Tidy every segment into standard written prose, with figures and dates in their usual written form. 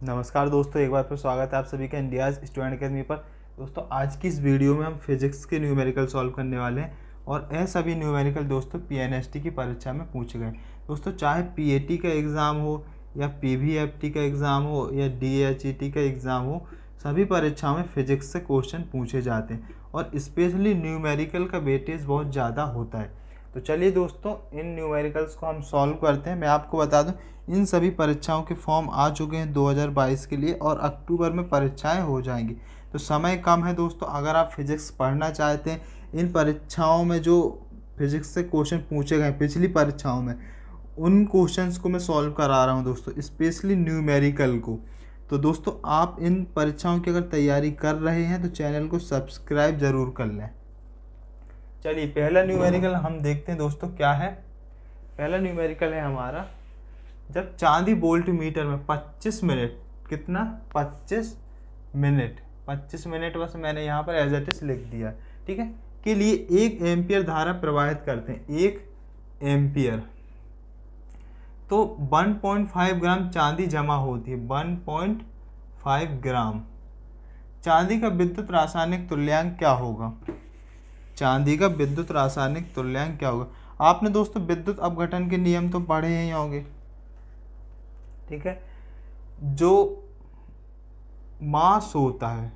नमस्कार दोस्तों, एक बार फिर स्वागत है आप सभी का इंडियाज़ स्टूडेंट अकेडमी पर। दोस्तों आज की इस वीडियो में हम फिजिक्स के न्यूमेरिकल सॉल्व करने वाले हैं और यह सभी न्यूमेरिकल दोस्तों पीएनएसटी की परीक्षा में पूछे गए। दोस्तों चाहे पीएटी का एग्ज़ाम हो या पीवीएफटी का एग्ज़ाम हो या डीएचईटी का एग्ज़ाम हो, सभी परीक्षाओं में फिजिक्स से क्वेश्चन पूछे जाते हैं और स्पेशली न्यूमेरिकल का वेटेज बहुत ज़्यादा होता है। तो चलिए दोस्तों इन न्यूमेरिकल्स को हम सॉल्व करते हैं। मैं आपको बता दूं, इन सभी परीक्षाओं के फॉर्म आ चुके हैं 2022 के लिए और अक्टूबर में परीक्षाएं हो जाएंगी। तो समय कम है दोस्तों। अगर आप फिजिक्स पढ़ना चाहते हैं, इन परीक्षाओं में जो फिजिक्स से क्वेश्चन पूछे गए पिछली परीक्षाओं में, उन क्वेश्चंस को मैं सॉल्व करा रहा हूं दोस्तों, स्पेशली न्यूमेरिकल को। तो दोस्तों आप इन परीक्षाओं की अगर तैयारी कर रहे हैं तो चैनल को सब्सक्राइब ज़रूर कर लें। चलिए पहला न्यूमेरिकल हम देखते हैं दोस्तों क्या है। पहला न्यूमेरिकल है हमारा, जब चांदी वोल्ट मीटर में 25 मिनट, कितना 25 मिनट बस मैंने यहाँ पर एज इट इज लिख दिया, ठीक है, के लिए 1 एम्पियर धारा प्रवाहित करते हैं। 1 एम्पियर तो 1.5 ग्राम चांदी जमा होती है। 1.5 ग्राम चांदी का विद्युत रासायनिक तुल्यांक क्या होगा? चांदी का विद्युत रासायनिक तुल्यांक क्या होगा? आपने दोस्तों विद्युत अपघटन के नियम तो पढ़े ही होंगे, ठीक है। जो मास होता है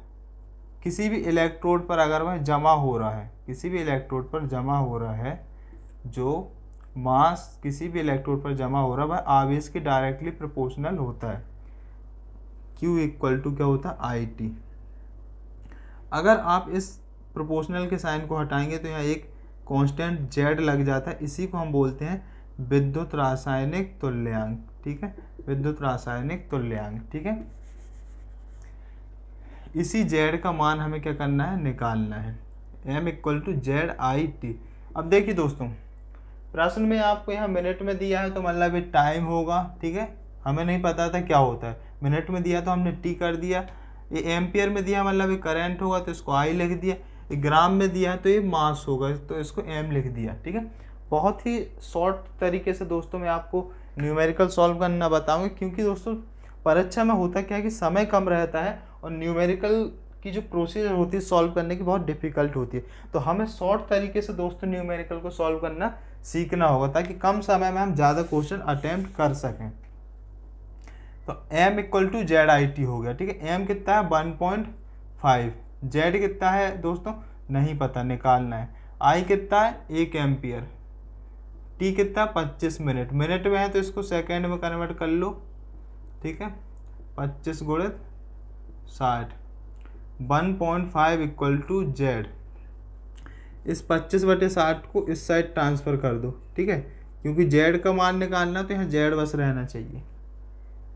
किसी भी इलेक्ट्रोड पर, अगर वह जमा हो रहा है, किसी भी इलेक्ट्रोड पर जमा हो रहा है, जो मास किसी भी इलेक्ट्रोड पर जमा हो रहा है वह आवेश के डायरेक्टली प्रोपोर्शनल होता है। Q इक्वल टू क्या होता है? IT। अगर आप इस प्रोपोर्शनल के साइन को हटाएंगे तो यहाँ एक कांस्टेंट Z लग जाता है। इसी को हम बोलते हैं विद्युत रासायनिक तुल्यांक, ठीक है, विद्युत रासायनिक तुल्यांक, ठीक है। इसी Z का मान हमें क्या करना है? निकालना है। M equal to ZIT। अब देखिए दोस्तों, प्रश्न में आपको यहाँ मिनट में दिया है तो मतलब ये टाइम होगा, ठीक है। हमें नहीं पता था क्या होता है, मिनट में दिया तो हमने T कर दिया। ये एम्पियर में दिया मतलब ये करंट होगा तो इसको I लिख दिया। ये ग्राम में दिया है तो ये मास होगा तो इसको M लिख दिया, ठीक है। बहुत ही शॉर्ट तरीके से दोस्तों मैं आपको न्यूमेरिकल सॉल्व करना बताऊंगा, क्योंकि दोस्तों परीक्षा में होता क्या है कि समय कम रहता है और न्यूमेरिकल की जो प्रोसीजर होती है सॉल्व करने की बहुत डिफ़िकल्ट होती है। तो हमें शॉर्ट तरीके से दोस्तों न्यूमेरिकल को सॉल्व करना सीखना होगा ताकि कम समय में हम ज़्यादा क्वेश्चन अटेम्प्ट कर सकें। तो M इक्वल टू ZIT हो गया, ठीक है। M कितना है? 1.5। Z कितना है दोस्तों? नहीं पता, निकालना है। I कितना है? 1 एम्पियर। T कितना? 25 मिनट। मिनट में है तो इसको सेकेंड में कन्वर्ट कर लो, ठीक है। 25 गुणित 60, 1.5 इक्वल टू Z। इस 25/60 को इस साइड ट्रांसफ़र कर दो, ठीक है, क्योंकि Z का मान निकालना तो यहाँ Z बस रहना चाहिए।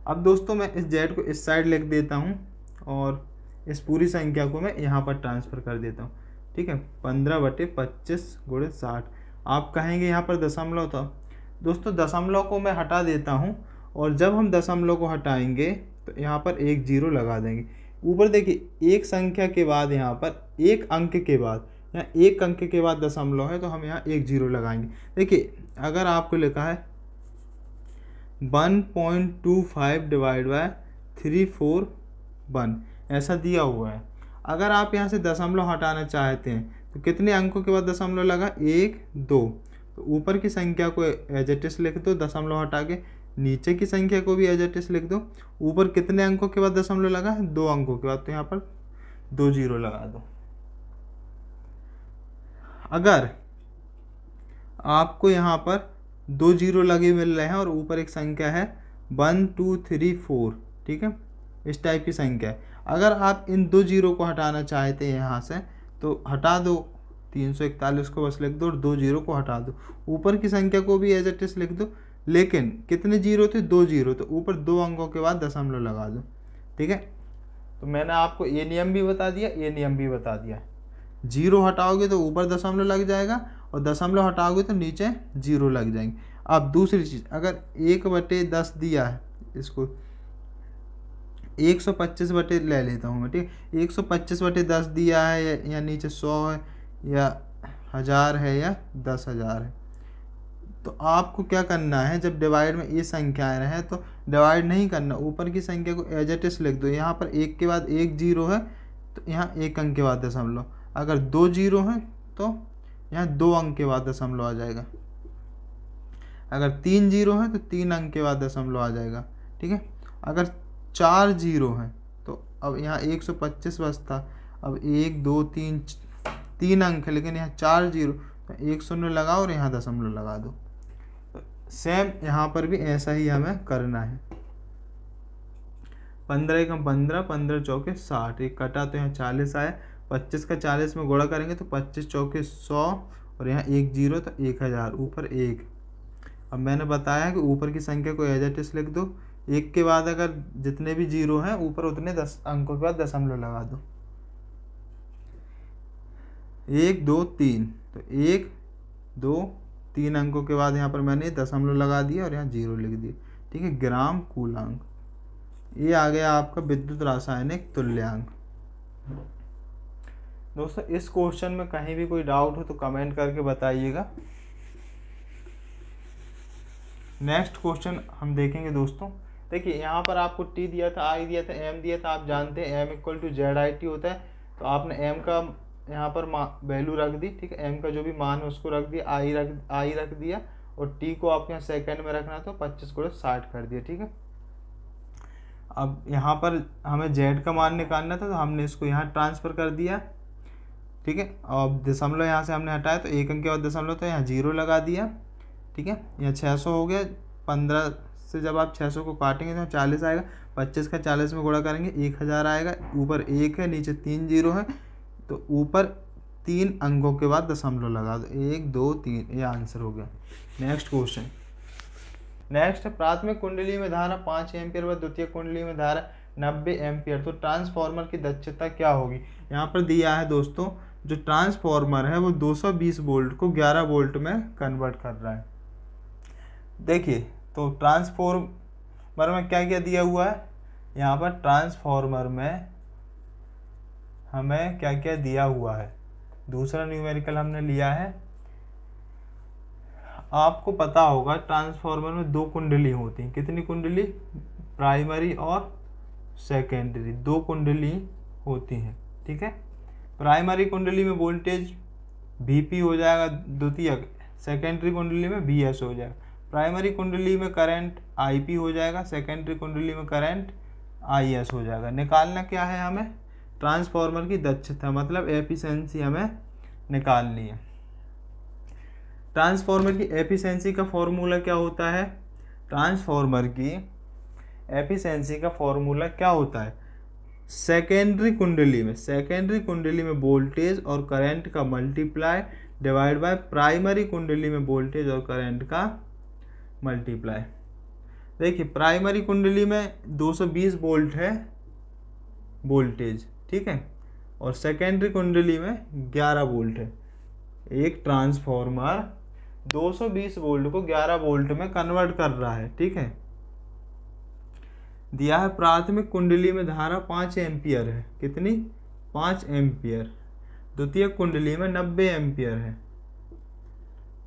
अब दोस्तों मैं इस Z को इस साइड लिख देता हूँ और इस पूरी संख्या को मैं यहाँ पर ट्रांसफ़र कर देता हूँ, ठीक है। 15/25 गुणित 60। आप कहेंगे यहाँ पर दशमलव था। दोस्तों दशमलव को मैं हटा देता हूँ और जब हम दशमलव को हटाएंगे तो यहाँ पर एक जीरो लगा देंगे। ऊपर देखिए एक संख्या के बाद, यहाँ पर एक अंक के बाद, यहाँ एक अंक के बाद दशमलव है तो हम यहाँ एक जीरो लगाएंगे। देखिए अगर आपको लिखा है 1.25 डिवाइड बाय 341 ऐसा दिया हुआ है, अगर आप यहाँ से दशमलव हटाना चाहते हैं तो कितने अंकों के बाद दशमलव लगा? 1 2। तो ऊपर की संख्या को एज इट इज लिख दो, दशमलव हटा के नीचे की संख्या को भी एज इट इज लिख दो। ऊपर कितने अंकों के बाद दशमलव लगा है? 2 अंकों के बाद, तो यहाँ पर 2 जीरो लगा दो। अगर आपको यहाँ पर 2 जीरो लगे मिल रहे हैं और ऊपर एक संख्या है 1 2 3 4, ठीक है, इस टाइप की संख्या है, अगर आप इन 2 जीरो को हटाना चाहते हैं यहाँ से तो हटा दो, 341 को बस लिख दो और 2 जीरो को हटा दो। ऊपर की संख्या को भी एज इट इज लिख दो, लेकिन कितने जीरो थे? 2 जीरो, तो ऊपर 2 अंकों के बाद दशमलव लगा दो, ठीक है। तो मैंने आपको ये नियम भी बता दिया, ये नियम भी बता दिया। जीरो हटाओगे तो ऊपर दशमलव लग जाएगा और दशमलव हटाओगे तो नीचे जीरो लग जाएंगे। अब दूसरी चीज़, अगर 1/10 दिया है, इसको 125 बटे ले लेता हूँ मैं, ठीक है। 125/10 दिया है या नीचे 100 है या 1000 है या 10,000 है, तो आपको क्या करना है, जब डिवाइड में ये संख्याएं रहे तो डिवाइड नहीं करना, ऊपर की संख्या को एज इट इज लिख दो। यहाँ पर एक के बाद एक जीरो है तो यहाँ एक अंक के बाद दशमलव, अगर दो जीरो हैं तो यहाँ दो अंक के बाद दशमलव आ जाएगा, अगर तीन जीरो है तो तीन अंक के बाद दशमलव आ जाएगा, ठीक है। अगर चार जीरो हैं तो अब यहाँ 125 बचता, अब एक दो तीन, तीन अंक है लेकिन यहाँ चार जीरो, तो एक शून्य लगाओ और यहाँ दशमलव लगा दो। सेम यहाँ पर भी ऐसा ही हमें करना है। 15 एकम 15, 15 चौके 60, एक कटा तो यहाँ 40 आया, 25 का 40 में गुणा करेंगे तो 25 चौके 100 और यहाँ एक जीरो तो 1000, ऊपर एक। अब मैंने बताया कि ऊपर की संख्या को एज इट इज लिख दो, एक के बाद अगर जितने भी जीरो हैं ऊपर उतने 10 अंकों के बाद दशमलव लगा दो। एक दो तीन, तो एक दो तीन अंकों के बाद यहाँ पर मैंने दशमलव लगा दिया और यहाँ जीरो लिख दिया, ठीक है। ग्राम कूलांक, ये आ गया आपका विद्युत रासायनिक तुल्यांक। दोस्तों इस क्वेश्चन में कहीं भी कोई डाउट हो तो कमेंट करके बताइएगा। नेक्स्ट क्वेश्चन हम देखेंगे दोस्तों। देखिए यहाँ पर आपको टी दिया था, आई दिया था, एम दिया था। आप जानते हैं M equal to Z I T होता है, तो आपने एम का यहाँ पर वैल्यू रख दी, ठीक है। एम का जो भी मान है उसको रख दिया, आई रख दिया और टी को आपके यहाँ सेकंड में रखना, तो 25 को 60 कर दिया, ठीक है। अब यहाँ पर हमें जेड का मान निकालना था तो हमने इसको यहाँ ट्रांसफ़र कर दिया, ठीक है। अब दशमलव यहाँ से हमने हटाया तो एक अंक के बाद दशमलव, तो यहाँ जीरो लगा दिया, ठीक है। यहाँ 600 हो गया, 15 से जब आप 600 को काटेंगे तो 40 आएगा, 25 का 40 में गुणा करेंगे 1000 आएगा, ऊपर एक है नीचे तीन जीरो है, तो ऊपर तीन अंकों के बाद दशमलव लगा दो, 1 2 3, ये आंसर हो गया। नेक्स्ट क्वेश्चन, नेक्स्ट है प्राथमिक कुंडली में धारा 5 एम्पियर व द्वितीय कुंडली में धारा 90 एम्पियर, तो ट्रांसफार्मर की दक्षता क्या होगी। यहाँ पर दिया है दोस्तों, जो ट्रांसफार्मर है वो 220 वोल्ट को 11 वोल्ट में कन्वर्ट कर रहा है। देखिए तो ट्रांसफार्मर में क्या क्या दिया हुआ है, यहाँ पर ट्रांसफार्मर में हमें क्या क्या दिया हुआ है। दूसरा न्यूमेरिकल हमने लिया है, आपको पता होगा ट्रांसफार्मर में दो कुंडली होती हैं। कितनी कुंडली, प्राइमरी और सेकेंडरी, दो कुंडली होती हैं, ठीक है। प्राइमरी कुंडली में वोल्टेज Vp हो जाएगा द्वितीयक, सेकेंडरी कुंडली में Vs हो जाएगा। प्राइमरी कुंडली में करंट Ip हो जाएगा, सेकेंडरी कुंडली में करंट Is हो जाएगा। निकालना क्या है हमें, ट्रांसफार्मर की दक्षता, मतलब एफिशिएंसी हमें निकालनी है। ट्रांसफार्मर की एफिशिएंसी का फॉर्मूला क्या होता है, ट्रांसफार्मर की एफिशिएंसी का फॉर्मूला क्या होता है, सेकेंडरी कुंडली में वोल्टेज और करंट का मल्टीप्लाई डिवाइड बाय प्राइमरी कुंडली में वोल्टेज और करंट का मल्टीप्लाई। देखिए प्राइमरी कुंडली में 220 वोल्ट है वोल्टेज, ठीक है, और सेकेंडरी कुंडली में 11 वोल्ट है। एक ट्रांसफार्मर 220 वोल्ट को 11 वोल्ट में कन्वर्ट कर रहा है, ठीक है। दिया है प्राथमिक कुंडली में धारा 5 एम्पियर है, कितनी, 5 एम्पियर। द्वितीय कुंडली में 90 एम्पियर है,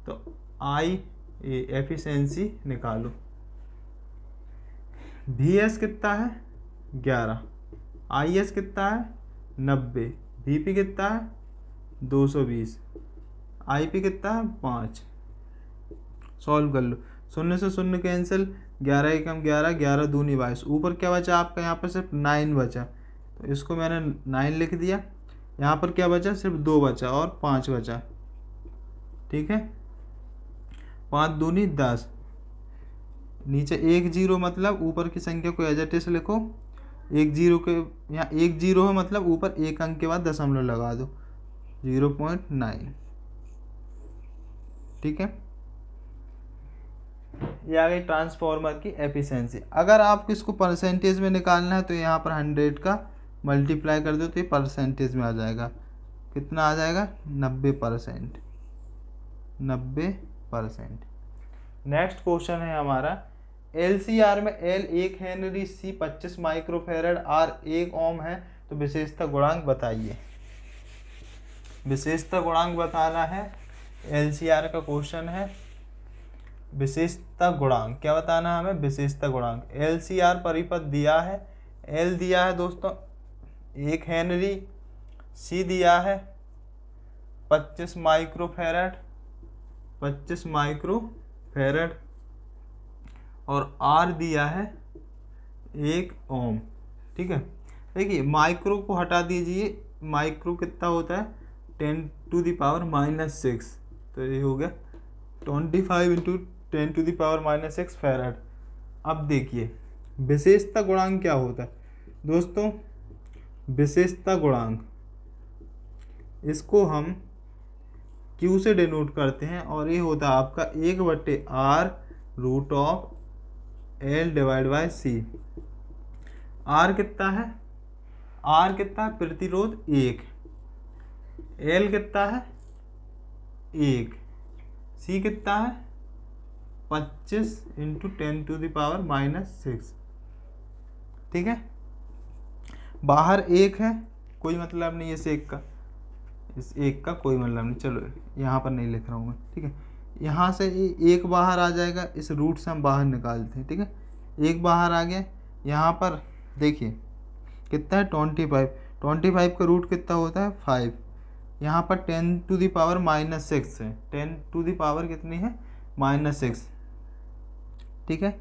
तो आई एफिशिएंसी निकालो। Vs कितना है 11, Is कितना है 90, Vp कितना है 220, Ip कितना है 5। सॉल्व कर लो, शून्य से शून्य कैंसिल, 11 एकम 11, 11 दूनी 22, ऊपर क्या बचा आपका, यहाँ पर सिर्फ 9 बचा, तो इसको मैंने 9 लिख दिया। यहाँ पर क्या बचा, सिर्फ 2 बचा और 5 बचा, ठीक है। 5 दूनी 10, नीचे एक जीरो, मतलब ऊपर की संख्या को एज इट इज लिखो। एक जीरो के यहाँ एक जीरो है, मतलब ऊपर एक अंक के बाद दशमलव लगा दो, 0.9, ठीक है। ये आ गई ट्रांसफार्मर की एफिशिएंसी। अगर आपको इसको परसेंटेज में निकालना है तो यहाँ पर 100 का मल्टीप्लाई कर दो तो ये परसेंटेज में आ जाएगा, कितना आ जाएगा 90%, 90%। नेक्स्ट क्वेश्चन है हमारा, LCR में L 1 Henry, C 25 microfarad, R 1 ओम है, तो विशेषता गुणांक बताइए। विशेषता गुणांक बताना है, LCR का क्वेश्चन है। विशेषता गुणांक क्या बताना है हमें, विशेषता गुणांक। LCR परिपथ दिया है, L दिया है दोस्तों 1 हेनरी, C दिया है 25 माइक्रोफैरड, 25 माइक्रोफैरड, और R दिया है 1 ओम। ठीक है, देखिए माइक्रो को हटा दीजिए, माइक्रो कितना होता है 10⁻⁻6, तो ये हो गया 25 × 10⁻⁻6 फैरड। अब देखिए विशेषता गुणांक क्या होता है दोस्तों, विशेषता गुणांक इसको हम Q से डिनोट करते हैं, और ये होता है आपका 1/R√L/C। R कितना है, R कितना है, प्रतिरोध 1, L कितना है 1, C कितना है 25 × 10⁻⁻6। ठीक है, बाहर 1 है, कोई मतलब नहीं इस 1 का, इस 1 का कोई मतलब नहीं, चलो यहाँ पर नहीं लिख रहा हूँ मैं। ठीक है, यहाँ से 1 बाहर आ जाएगा, इस रूट से हम बाहर निकालते हैं। ठीक है, 1 बाहर आ गया, यहाँ पर देखिए कितना है 25, 25 का रूट कितना होता है 5, यहाँ पर 10⁻⁻6 है, 10 कितनी है -6। ठीक है,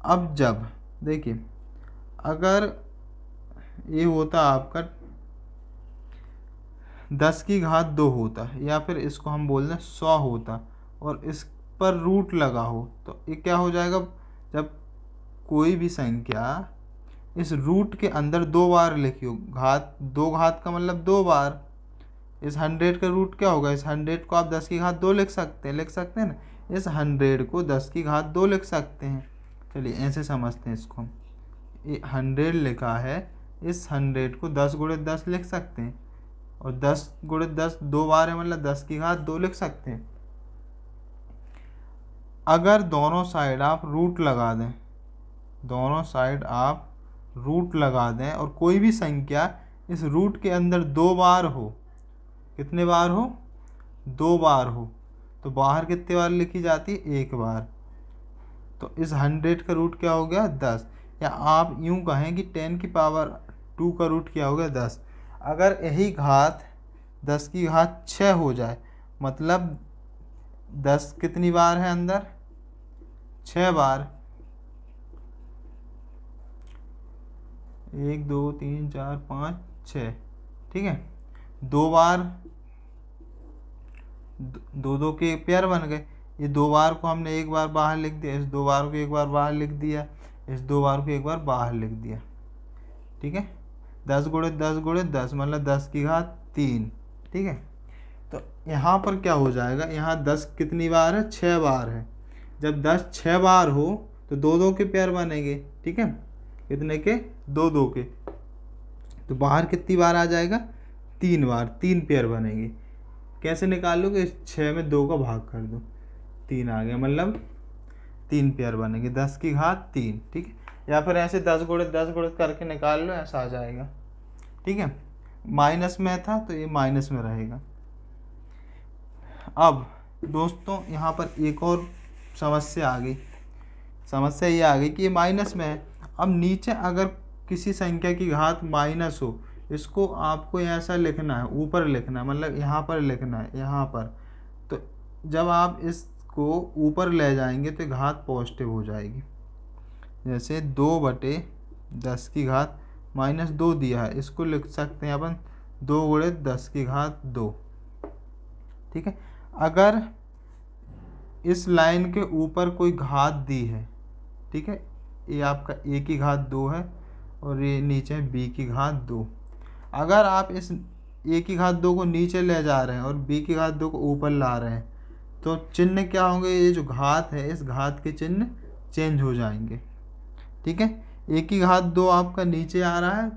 अब जब देखिए अगर ये होता आपका 10⁻2 होता, या फिर इसको हम बोल दें 100 होता, और इस पर रूट लगा हो, तो ये क्या हो जाएगा, जब कोई भी संख्या इस रूट के अंदर 2 बार लिखी हो, घात 2 घात का मतलब 2 बार, इस 100 का रूट क्या होगा, इस 100 को आप 10⁻2 लिख सकते हैं ना, इस 100 को 10⁻2 लिख सकते हैं। चलिए ऐसे समझते हैं इसको हम, ये 100 लिखा है, इस 100 को 10 × 10 लिख सकते हैं, और 10 × 10 2 बार है, मतलब 10⁻2 लिख सकते हैं। अगर दोनों साइड आप रूट लगा दें, दोनों साइड आप रूट लगा दें, और कोई भी संख्या इस रूट के अंदर 2 बार हो, कितने बार हो 2 बार हो, तो बाहर कितने बार लिखी जाती है 1 बार। तो इस 100 का रूट क्या हो गया 10, या आप यूं कहें कि 10⁻2 का रूट क्या हो गया 10। अगर यही घात 10⁻6 हो जाए, मतलब 10 कितनी बार है अंदर 6 बार, 1 2 3 4 5 6। ठीक है, 2 बार 2 के पेयर बन गए, ये 2 बार को हमने 1 बार बाहर लिख दिया, इस 2 बार को 1 बार बाहर लिख दिया, इस 2 बार को 1 बार बाहर लिख दिया। ठीक है, 10 × 10 × 10 मतलब 10⁻3। ठीक है, तो यहाँ पर क्या हो जाएगा, यहाँ 10 कितनी बार है 6 बार है, जब 10 6 बार हो तो 2 के पेयर बनेंगे। ठीक है, कितने के 2 के, तो बाहर कितनी बार आ जाएगा 3 बार, 3 पेयर बनेंगे। कैसे निकालोगे, इस 6 में 2 का भाग कर दो, 3 आ गया, मतलब 3 पेयर बनेंगे 10⁻3। ठीक है, या फिर ऐसे 10 × 10 करके निकाल लो, ऐसा आ जाएगा। ठीक है, माइनस में था तो ये माइनस में रहेगा। अब दोस्तों यहाँ पर एक और समस्या आ गई, समस्या ये आ गई कि ये माइनस में है। अब नीचे अगर किसी संख्या की घात माइनस हो, इसको आपको ऐसा लिखना है, ऊपर लिखना है, मतलब यहाँ पर लिखना है, यहाँ पर। तो जब आप इसको ऊपर ले जाएंगे तो घात पॉजिटिव हो जाएगी। जैसे 2/10⁻2 दिया है, इसको लिख सकते हैं अपन 2 × 10⁻2। ठीक है, अगर इस लाइन के ऊपर कोई घात दी है, ठीक है, ये आपका a⁻2 है, और ये नीचे है b⁻2। अगर आप इस a⁻2 को नीचे ले जा रहे हैं और b⁻2 को ऊपर ला रहे हैं, तो चिन्ह क्या होंगे, ये जो घात है इस घात के चिन्ह चेंज हो जाएंगे। ठीक है, a⁻2 आपका नीचे आ रहा है,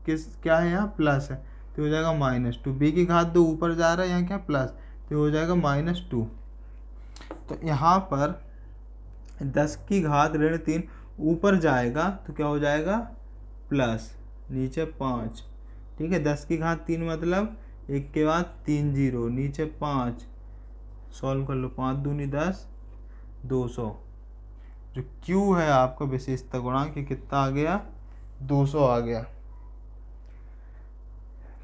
क्या है यहाँ प्लस है, तो हो जाएगा -2। b⁻2 ऊपर जा रहा है, यहाँ क्या प्लस, तो हो जाएगा -2। तो यहाँ पर 10⁻3 ऊपर जाएगा तो क्या हो जाएगा प्लस, नीचे 5। ठीक है, 10⁻3 मतलब 1 के बाद 3 0, नीचे 5, सॉल्व कर लो, 5 दूनी 10, 200। जो Q है आपका विशेषता गुणांक, ये कितना आ गया, 200 आ गया।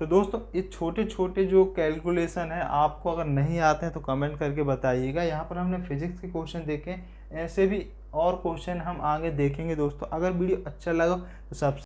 तो दोस्तों ये छोटे छोटे जो कैलकुलेशन है आपको अगर नहीं आते हैं तो कमेंट करके बताइएगा। यहाँ पर हमने फिजिक्स के क्वेश्चन देखे, ऐसे भी और क्वेश्चन हम आगे देखेंगे दोस्तों। अगर वीडियो अच्छा लगा तो सब्सक्राइब